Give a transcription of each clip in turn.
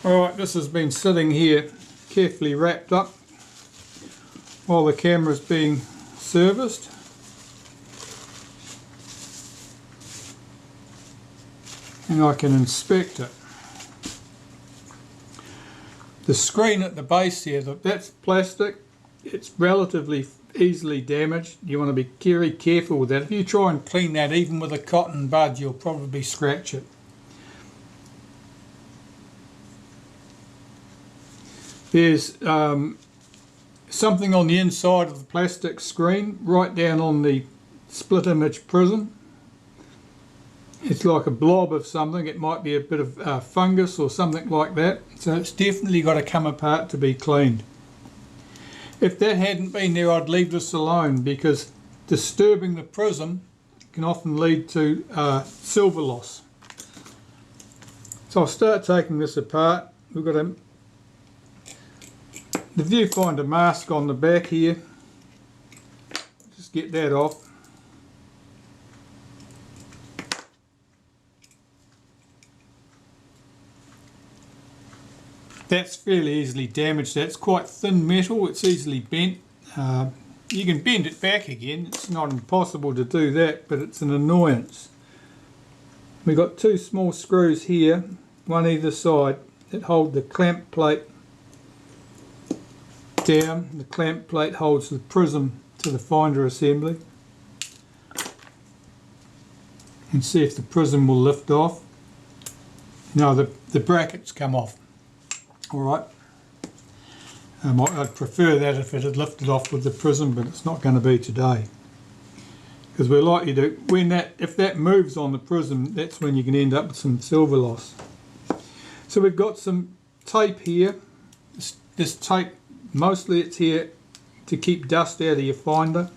Alright, this has been sitting here carefully wrapped up while the camera's being serviced. And I can inspect it. The screen at the base here, that's plastic. It's relatively easily damaged. You want to be very careful with that. If you try and clean that even with a cotton bud, you'll probably scratch it. There's something on the inside of the plastic screen, right down on the split image prism. It's like a blob of something. It might be a bit of fungus or something like that. So it's definitely got to come apart to be cleaned. If that hadn't been there, I'd leave this alone, because disturbing the prism can often lead to silver loss. So I'll start taking this apart. We've got the viewfinder mask on the back here. Just get that off. That's fairly easily damaged. That's quite thin metal. It's easily bent. You can bend it back again. It's not impossible to do that, but it's an annoyance. We've got two small screws here, one either side, that hold the clamp plate down. The clamp plate holds the prism to the finder assembly. And see if the prism will lift off. No, the brackets come off. Alright. I'd prefer that if it had lifted off with the prism, but it's not going to be today. Because we're likely to, if that moves on the prism, that's when you can end up with some silver loss. So we've got some tape here. This tape, mostly it's here to keep dust out of your finder.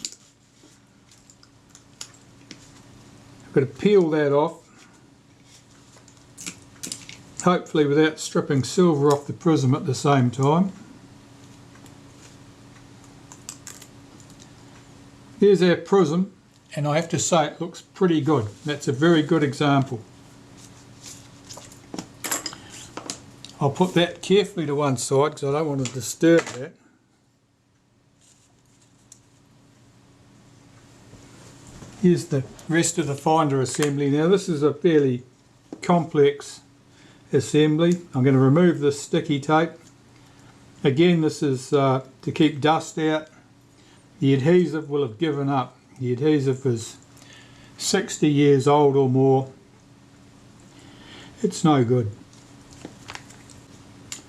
I've got to peel that off, hopefully without stripping silver off the prism at the same time. Here's our prism, and I have to say it looks pretty good. That's a very good example. I'll put that carefully to one side because I don't want to disturb that. Here's the rest of the finder assembly. Now this is a fairly complex assembly. I'm going to remove this sticky tape. Again, this is to keep dust out. The adhesive will have given up. The adhesive is 60 years old or more. It's no good.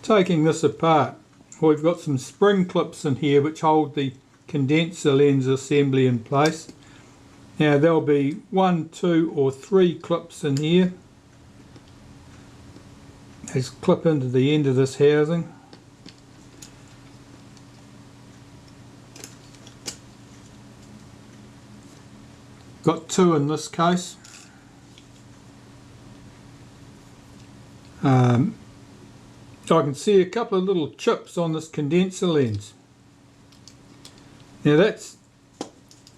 Taking this apart, we've got some spring clips in here which hold the condenser lens assembly in place. Now there'll be 1, 2 or 3 clips in here. These clip into the end of this housing. Got 2 in this case. I can see a couple of little chips on this condenser lens. Now that's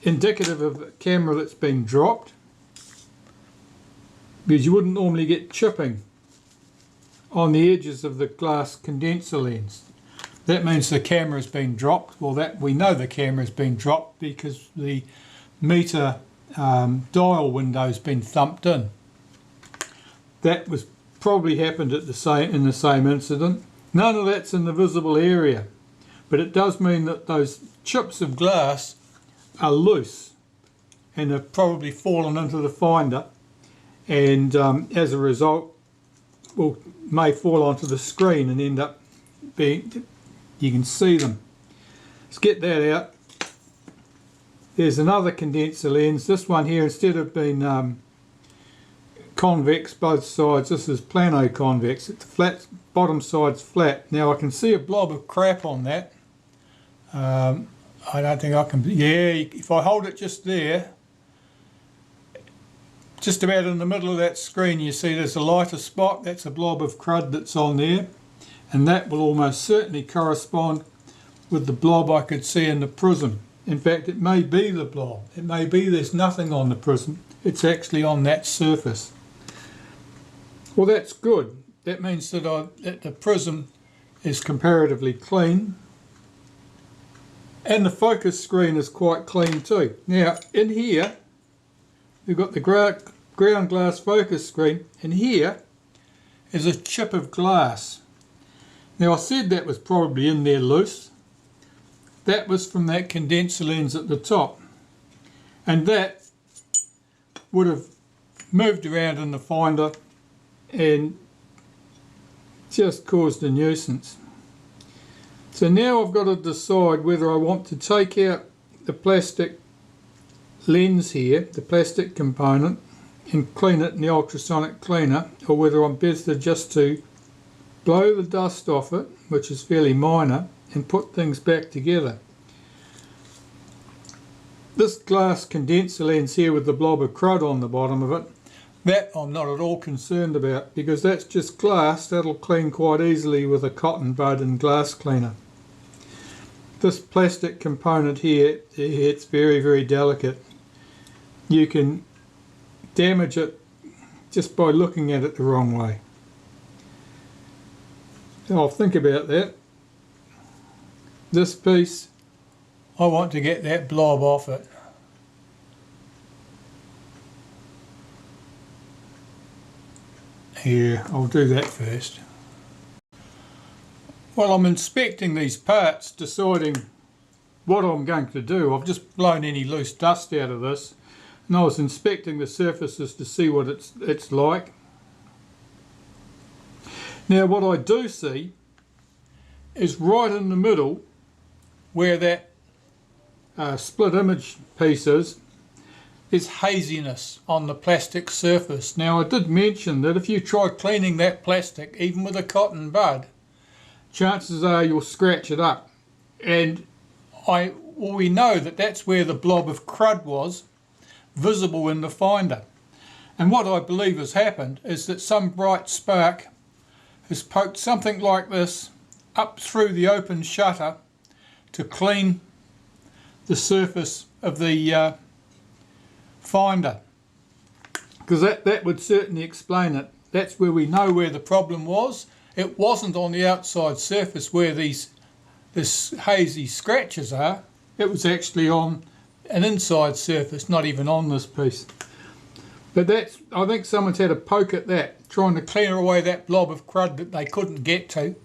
indicative of a camera that's been dropped, because you wouldn't normally get chipping on the edges of the glass condenser lens. That means the camera's been dropped. Well, that we know the camera's been dropped because the meter dial window's been thumped in. That was probably happened in the same incident. None of that's in the visible area, but it does mean that those chips of glass are loose and have probably fallen into the finder, and as a result may fall onto the screen and end up being, you can see them. Let's get that out. There's another condenser lens. This one here, instead of being convex both sides, this is plano convex. It's flat, bottom side's flat. Now I can see a blob of crap on that. I don't think I can, yeah, if I hold it just there, just about in the middle of that screen, you see there's a lighter spot. That's a blob of crud that's on there, and that will almost certainly correspond with the blob I could see in the prism. In fact, it may be the blob. It may be there's nothing on the prism. It's actually on that surface. Well, that's good, that means that the prism is comparatively clean, and the focus screen is quite clean too. Now in here we've got the ground glass focus screen, and here is a chip of glass. Now I said that was probably in there loose. That was from that condenser lens at the top, and that would have moved around in the finder and just caused a nuisance. So now I've got to decide whether I want to take out the plastic lens here, the plastic component, and clean it in the ultrasonic cleaner, or whether I'm better just to blow the dust off it, which is fairly minor, and put things back together. This glass condenser lens here with the blob of crud on the bottom of it, that I'm not at all concerned about, because that's just glass. That'll clean quite easily with a cotton bud and glass cleaner. This plastic component here, it's very, very delicate. You can damage it just by looking at it the wrong way. I'll think about that. This piece, I want to get that blob off it. Here, I'll do that first. While I'm inspecting these parts, deciding what I'm going to do, I've just blown any loose dust out of this, and I was inspecting the surfaces to see what it's like. Now what I do see is right in the middle where that split image piece is haziness on the plastic surface. Now I did mention that if you try cleaning that plastic, even with a cotton bud, chances are you'll scratch it up. And we know that that's where the blob of crud was, visible in the finder. And what I believe has happened is that some bright spark has poked something like this up through the open shutter to clean the surface of the finder, because that would certainly explain it. That's where we know where the problem was. It wasn't on the outside surface where this hazy scratches are. It was actually on an inside surface, not even on this piece. But I think someone's had a poke at that, trying to clear away that blob of crud that they couldn't get to,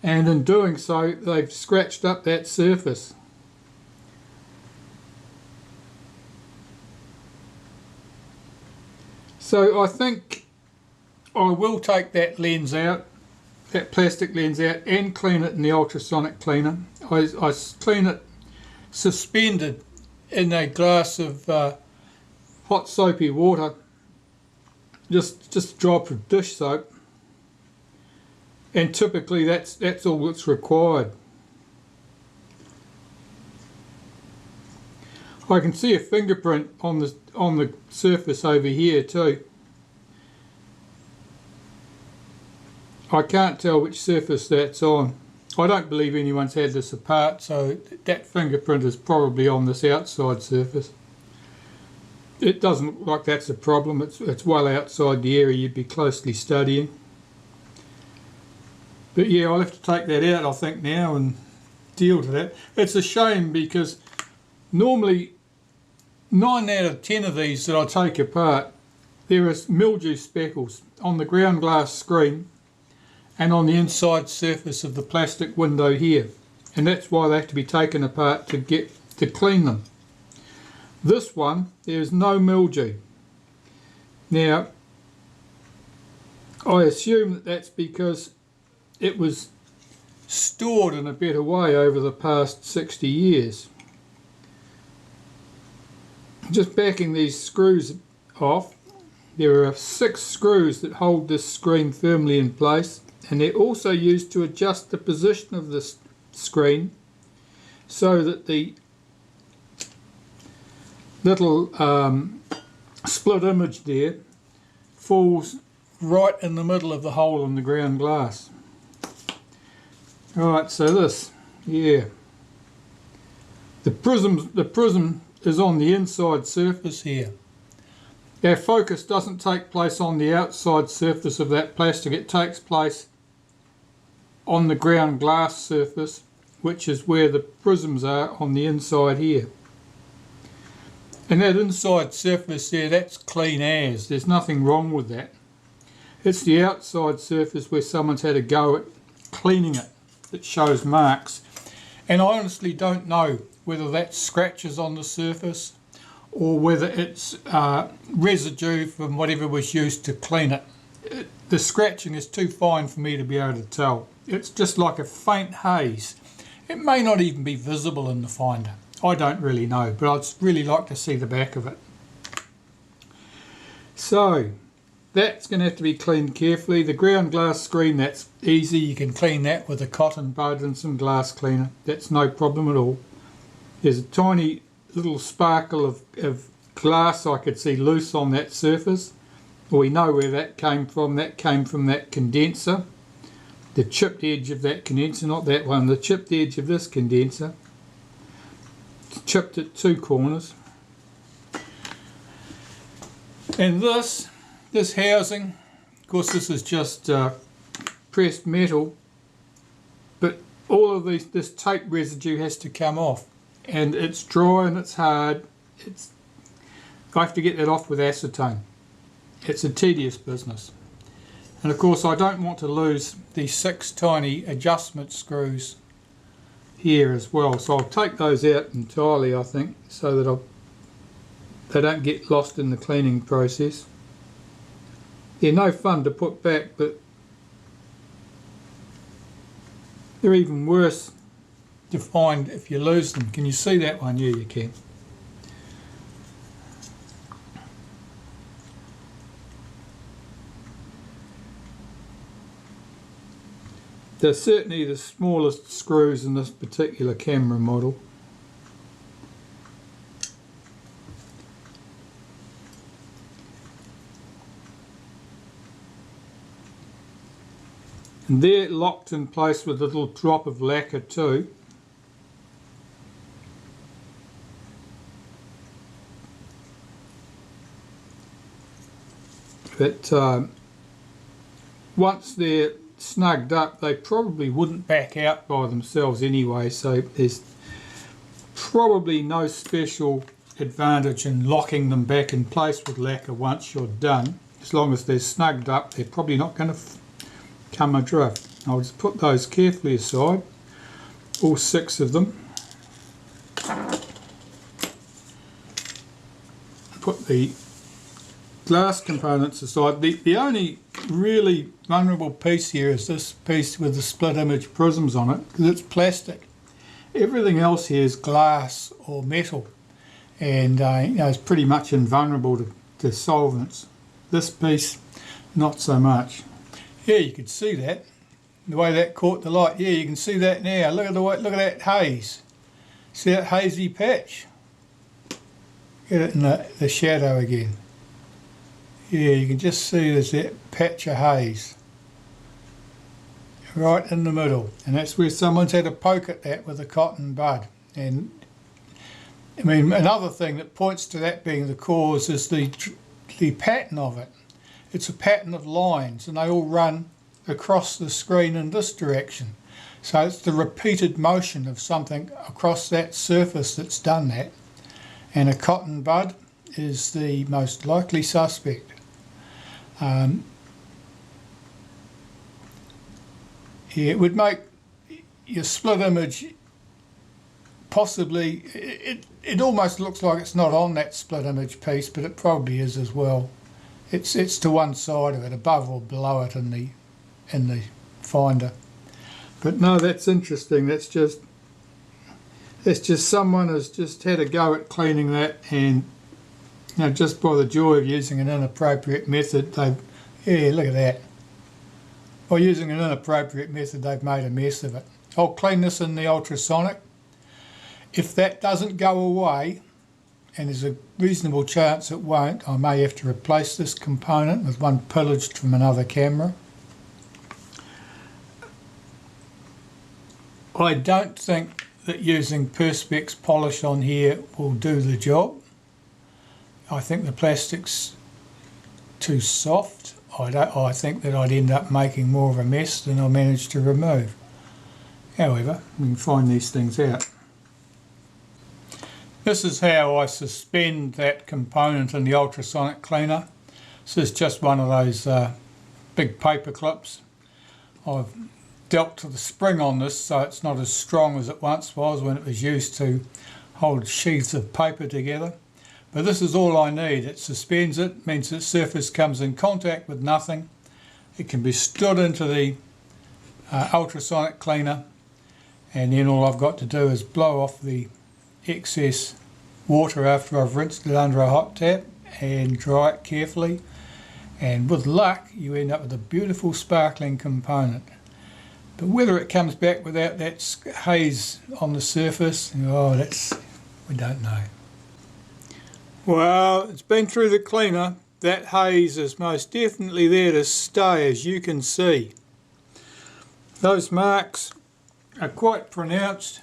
and in doing so they've scratched up that surface. So I think I will take that lens out, that plastic lens out, and clean it in the ultrasonic cleaner. I clean it suspended in a glass of hot soapy water, just a drop of dish soap, and typically that's all that's required. I can see a fingerprint on the surface over here too. I can't tell which surface that's on. I don't believe anyone's had this apart, so that fingerprint is probably on this outside surface. It doesn't look like that's a problem. It's well outside the area you'd be closely studying. But yeah, I'll have to take that out, I think, now and deal with that. It's a shame because normally 9 out of 10 of these that I take apart, there is mildew speckles on the ground glass screen and on the inside surface of the plastic window here, and that's why they have to be taken apart to clean them. This one, there's no mildew. Now I assume that that's because it was stored in a better way over the past 60 years. Just backing these screws off, there are 6 screws that hold this screen firmly in place, and they're also used to adjust the position of this screen so that the little split image there falls right in the middle of the hole in the ground glass. Alright, so this, yeah, the prism is on the inside surface here, Our focus doesn't take place on the outside surface of that plastic, it takes place on the ground glass surface, which is where the prisms are on the inside here. And that inside surface there, that's clean as, there's nothing wrong with that. It's the outside surface where someone's had a go at cleaning it that shows marks. And I honestly don't know whether that's scratches on the surface or whether it's residue from whatever was used to clean it. The scratching is too fine for me to be able to tell. It's just like a faint haze. It may not even be visible in the finder. I don't really know, but I'd really like to see the back of it. So that's going to have to be cleaned carefully. The ground glass screen, that's easy. You can clean that with a cotton bud and some glass cleaner. That's no problem at all. There's a tiny little sparkle of glass I could see loose on that surface. We know where that came from. That came from that condenser. The chipped edge of that condenser, not that one, the chipped edge of this condenser. It's chipped at two corners. And this housing, of course this is just pressed metal, but all of this tape residue has to come off. And it's dry and it's hard. I have to get that off with acetone. It's a tedious business. And of course I don't want to lose these 6 tiny adjustment screws here as well. So I'll take those out entirely, I think, so that they don't get lost in the cleaning process. They're no fun to put back, but they're even worse to find if you lose them. Can you see that one? Yeah, you can. They're certainly the smallest screws in this particular camera model. And they're locked in place with a little drop of lacquer too. But once they're snugged up, they probably wouldn't back out by themselves anyway, so there's probably no special advantage in locking them back in place with lacquer once you're done. As long as they're snugged up, they're probably not going to come adrift. I'll just put those carefully aside, all 6 of them. Put the glass components aside. The only really vulnerable piece here is this piece with the split image prisms on it, because it's plastic. Everything else here is glass or metal, and you know, it's pretty much invulnerable to solvents. This piece, not so much. Yeah, you could see that, the way that caught the light. Yeah, you can see that now. Look at that haze. See that hazy patch? Get it in the shadow again. Yeah, you can just see there's that patch of haze right in the middle, and that's where someone's had a poke at that with a cotton bud. And I mean, another thing that points to that being the cause is the pattern of it. It's a pattern of lines, and they all run across the screen in this direction. So it's the repeated motion of something across that surface that's done that, and a cotton bud is the most likely suspect. Yeah, it would make your split image possibly, it almost looks like it's not on that split image piece, but it probably is as well. It's to one side of it, above or below it in the finder. But no, that's interesting. That's just someone has just had a go at cleaning that, and you know, just by the joy of using an inappropriate method, yeah, look at that. By using an inappropriate method, they've made a mess of it. I'll clean this in the ultrasonic. If that doesn't go away, and there's a reasonable chance it won't, I may have to replace this component with one pillaged from another camera. I don't think that using Perspex polish on here will do the job. I think the plastic's too soft. I think that I'd end up making more of a mess than I managed to remove. However, we can find these things out. This is how I suspend that component in the ultrasonic cleaner. This is just one of those big paper clips. I've dealt to the spring on this so it's not as strong as it once was when it was used to hold sheaths of paper together. But this is all I need. It suspends it, means the surface comes in contact with nothing. It can be stood into the ultrasonic cleaner, and then all I've got to do is blow off the excess water after I've rinsed it under a hot tap and dry it carefully, and with luck you end up with a beautiful sparkling component. But whether it comes back without that haze on the surface, oh, we don't know. Well, it's been through the cleaner. That haze is most definitely there to stay, as you can see. Those marks are quite pronounced,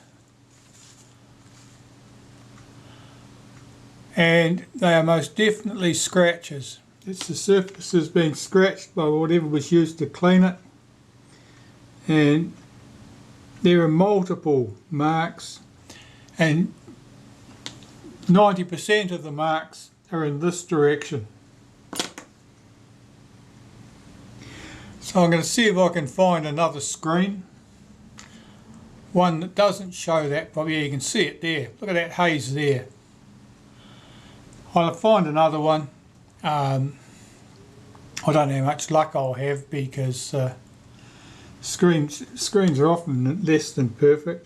and they are most definitely scratches. It's the surface has been scratched by whatever was used to clean it, and there are multiple marks, and 90% of the marks are in this direction. So I'm going to see if I can find another screen, one that doesn't show that, but yeah, you can see it there. Look at that haze there. I'll find another one. I don't know how much luck I'll have, because screens are often less than perfect.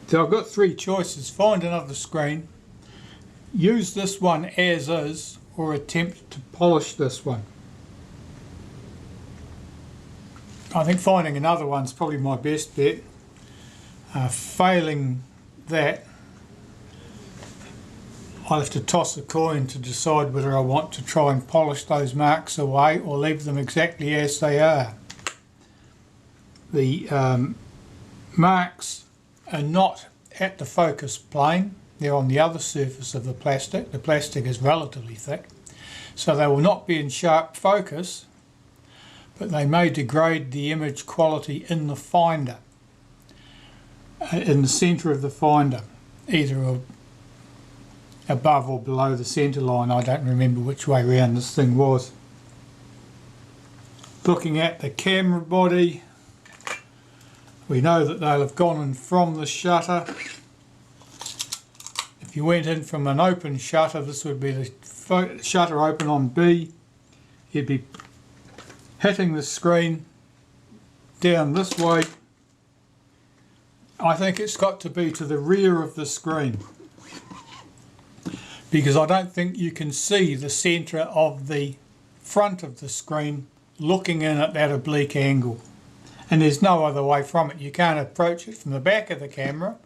So I've got three choices: find another screen, use this one as is, or attempt to polish this one. I think finding another one's probably my best bet. Failing that, I'll have to toss a coin to decide whether I want to try and polish those marks away or leave them exactly as they are. The marks are not at the focus plane, they're on the other surface of the plastic. The plastic is relatively thick, so they will not be in sharp focus, but they may degrade the image quality in the finder, in the centre of the finder, either above or below the centre line. I don't remember which way round this thing was. Looking at the camera body, we know that they'll have gone in from the shutter. If you went in from an open shutter, this would be the shutter open on B. You'd be hitting the screen down this way. I think it's got to be to the rear of the screen, because I don't think you can see the centre of the front of the screen looking in at that oblique angle. And there's no other way from it. You can't approach it from the back of the camera,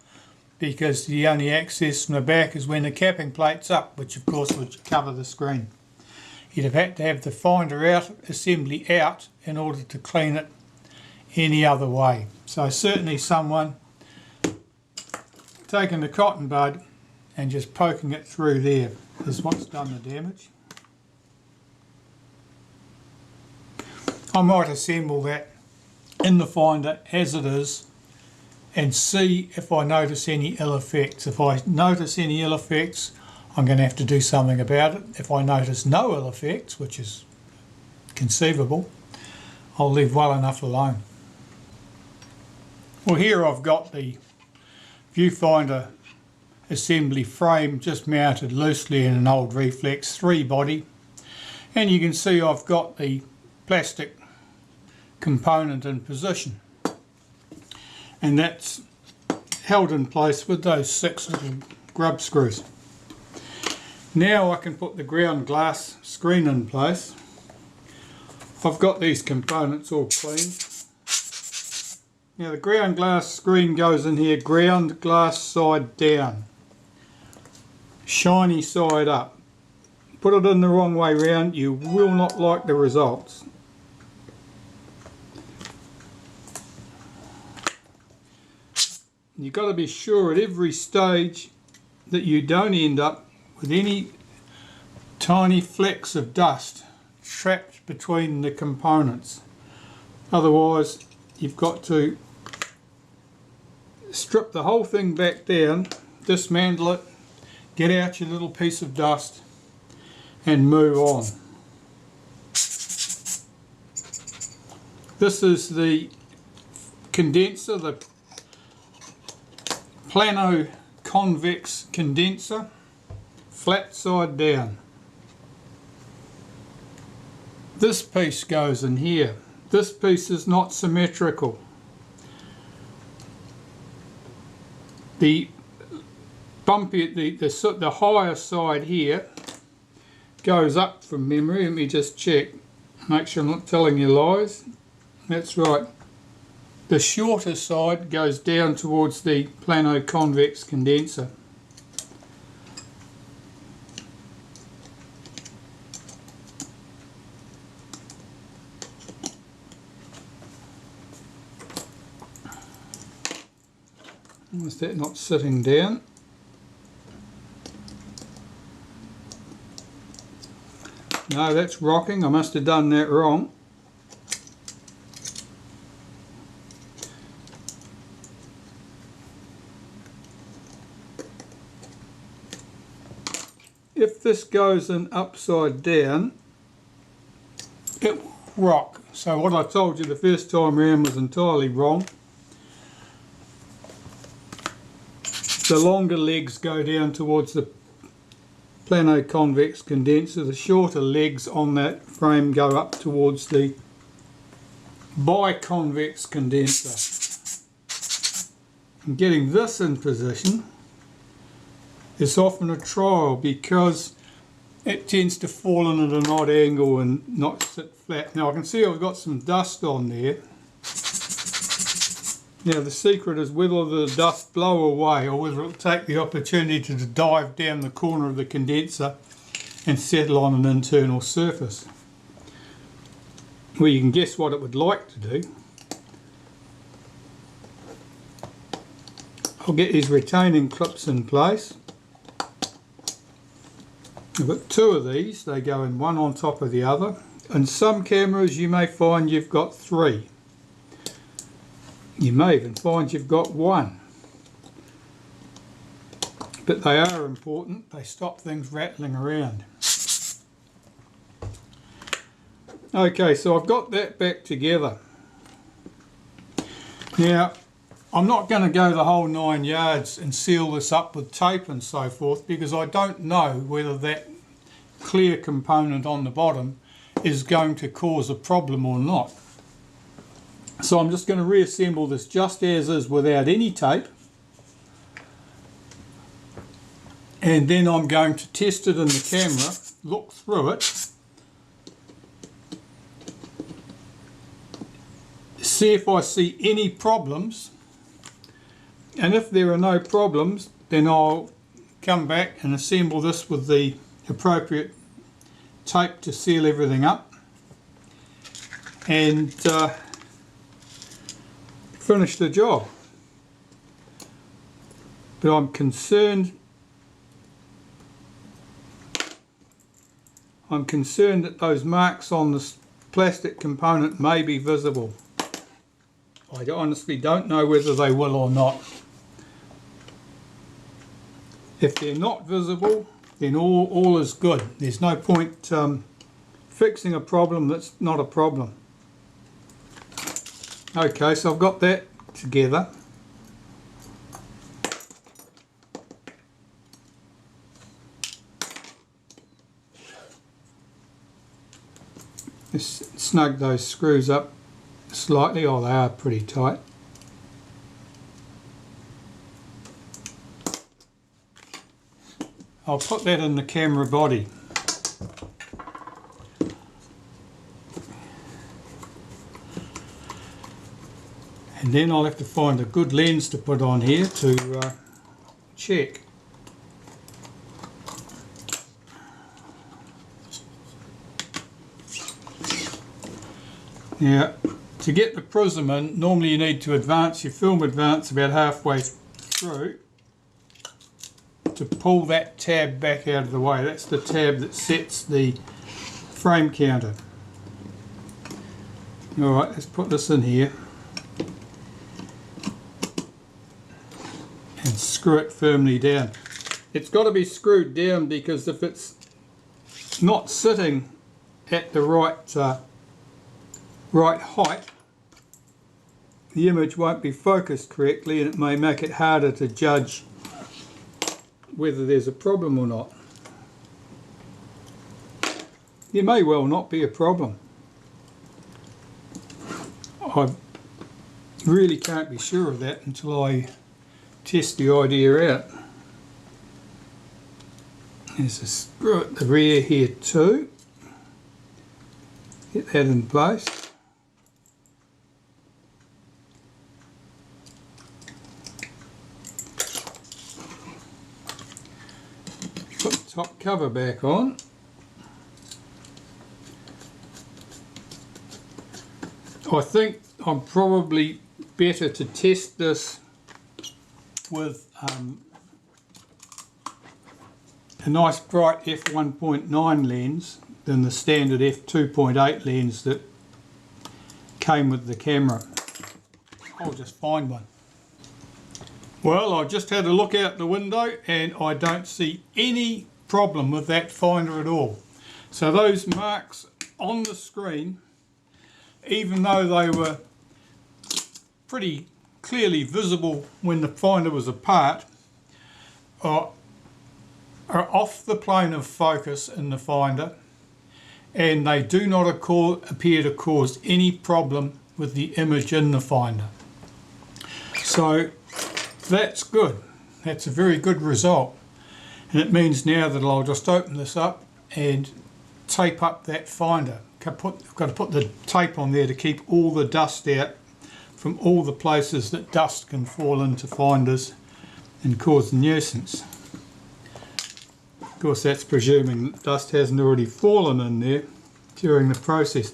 because the only access from the back is when the capping plate's up, which of course would cover the screen. You'd have had to have the finder out, assembly out, in order to clean it any other way. So certainly someone taking the cotton bud and just poking it through there is what's done the damage. I might assemble that in the finder as it is and see if I notice any ill effects. If I notice any ill effects, I'm going to have to do something about it. If I notice no ill effects, which is conceivable, I'll leave well enough alone. Well, here I've got the viewfinder assembly frame just mounted loosely in an old Reflex 3 body, and you can see I've got the plastic component in position, and that's held in place with those 6 little grub screws. Now I can put the ground glass screen in place. I've got these components all clean. Now the ground glass screen goes in here ground glass side down, shiny side up. Put it in the wrong way round, you will not like the results. You've got to be sure at every stage that you don't end up with any tiny flecks of dust trapped between the components. Otherwise, you've got to strip the whole thing back down, dismantle it, get out your little piece of dust and move on. This is the condenser, the plano convex condenser, flat side down. This piece goes in here. This piece is not symmetrical. The bumpy, the higher side here goes up from memory. Let me just check, make sure I'm not telling you lies. That's right. The shorter side goes down towards the plano convex condenser. Is that not sitting down? No, that's rocking. I must have done that wrong. If this goes in upside down, it will rock. So what I told you the first time around was entirely wrong. The longer legs go down towards the plano convex condenser, the shorter legs on that frame go up towards the biconvex condenser. And getting this in position is often a trial because it tends to fall in at an odd angle and not sit flat. Now I can see I've got some dust on there. Now the secret is whether the dust blow away or whether it'll take the opportunity to dive down the corner of the condenser and settle on an internal surface. Well, you can guess what it would like to do. I'll get these retaining clips in place. I've got two of these, they go in one on top of the other. In some cameras you may find you've got three. You may even find you've got one. But they are important, they stop things rattling around. Okay, so I've got that back together. Now, I'm not going to go the whole 9 yards and seal this up with tape and so forth because I don't know whether that clear component on the bottom is going to cause a problem or not. So I'm just going to reassemble this just as is without any tape, and then I'm going to test it in the camera, look through it, see if I see any problems, and if there are no problems then I'll come back and assemble this with the appropriate tape to seal everything up and finish the job. But I'm concerned that those marks on this plastic component may be visible. I honestly don't know whether they will or not. If they're not visible, then all is good. There's no point fixing a problem that's not a problem. Okay, so I've got that together. Just snug those screws up slightly. Oh, they are pretty tight. I'll put that in the camera body. And then I'll have to find a good lens to put on here to check. Now, to get the prism in, normally you need to advance your film advance about halfway through to pull that tab back out of the way. That's the tab that sets the frame counter. Alright, let's put this in here and screw it firmly down. It's got to be screwed down because if it's not sitting at the right height, the image won't be focused correctly, and it may make it harder to judge whether there's a problem or not. There may well not be a problem. I really can't be sure of that until I test the idea out. There's a screw at the rear here too. Get that in place. Put the top cover back on. I think I'm probably better to test this with a nice bright f1.9 lens than the standard f2.8 lens that came with the camera. I'll just find one. Well, I just had a look out the window and I don't see any problem with that finder at all. So those marks on the screen, even though they were pretty clearly visible when the finder was apart, are off the plane of focus in the finder, and they do not appear to cause any problem with the image in the finder. So that's good. That's a very good result, and it means now that I'll just open this up and tape up that finder. I've got to put the tape on there to keep all the dust out from all the places that dust can fall into finders and cause a nuisance. Of course, that's presuming that dust hasn't already fallen in there during the process.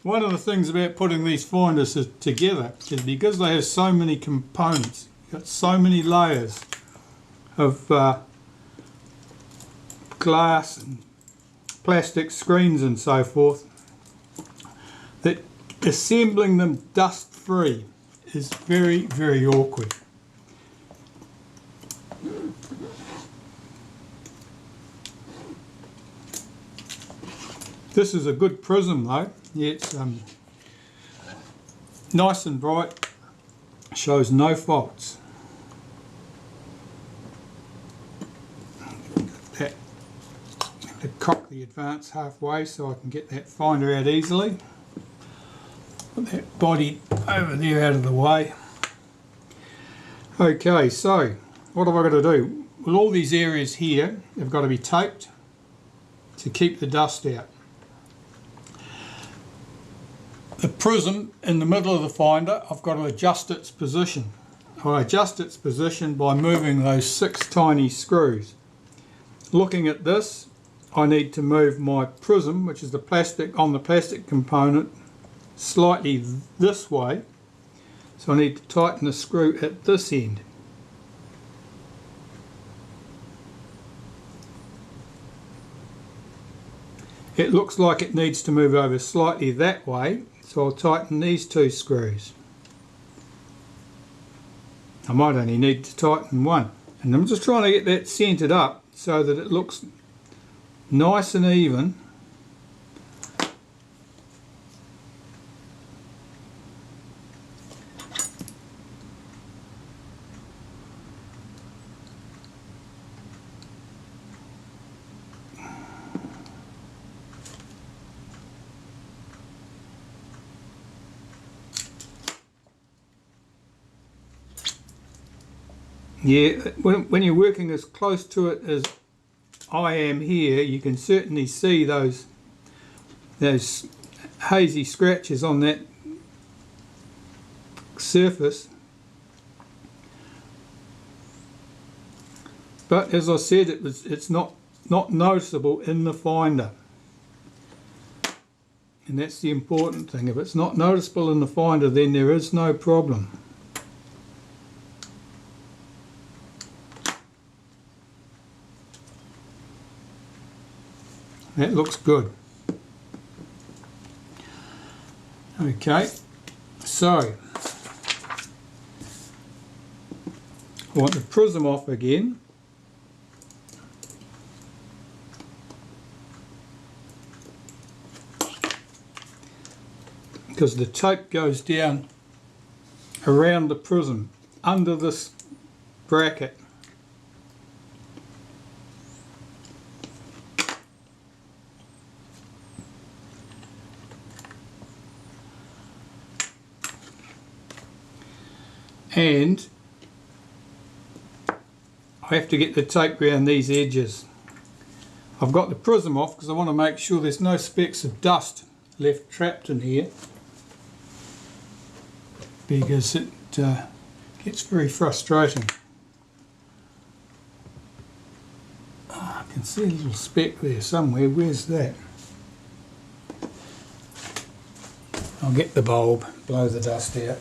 One of the things about putting these finders together is because they have so many components, you've got so many layers of glass and plastic screens and so forth, that assembling them dust free is very, very awkward. This is a good prism though. Yeah, it's nice and bright, shows no faults. To cock the advance halfway so I can get that finder out easily. Put that body over there out of the way. Okay, so what have I got to do? Well, all these areas here have got to be taped to keep the dust out. The prism in the middle of the finder, I've got to adjust its position. I adjust its position by moving those 6 tiny screws. Looking at this, I need to move my prism, which is the plastic component, slightly this way. So I need to tighten the screw at this end. It looks like it needs to move over slightly that way, so I'll tighten these 2 screws. I might only need to tighten one. And I'm just trying to get that centered up so that it looks nice and even. Yeah, when you're working as close to it as I am here, you can certainly see those hazy scratches on that surface. But as I said, it's not noticeable in the finder. And that's the important thing. If it's not noticeable in the finder, then there is no problem. That looks good. Okay, so I want the prism off again. Because the tape goes down around the prism under this bracket. And I have to get the tape around these edges. I've got the prism off because I want to make sure there's no specks of dust left trapped in here, because it gets very frustrating. Oh, I can see a little speck there somewhere. Where's that? I'll get the bulb, blow the dust out.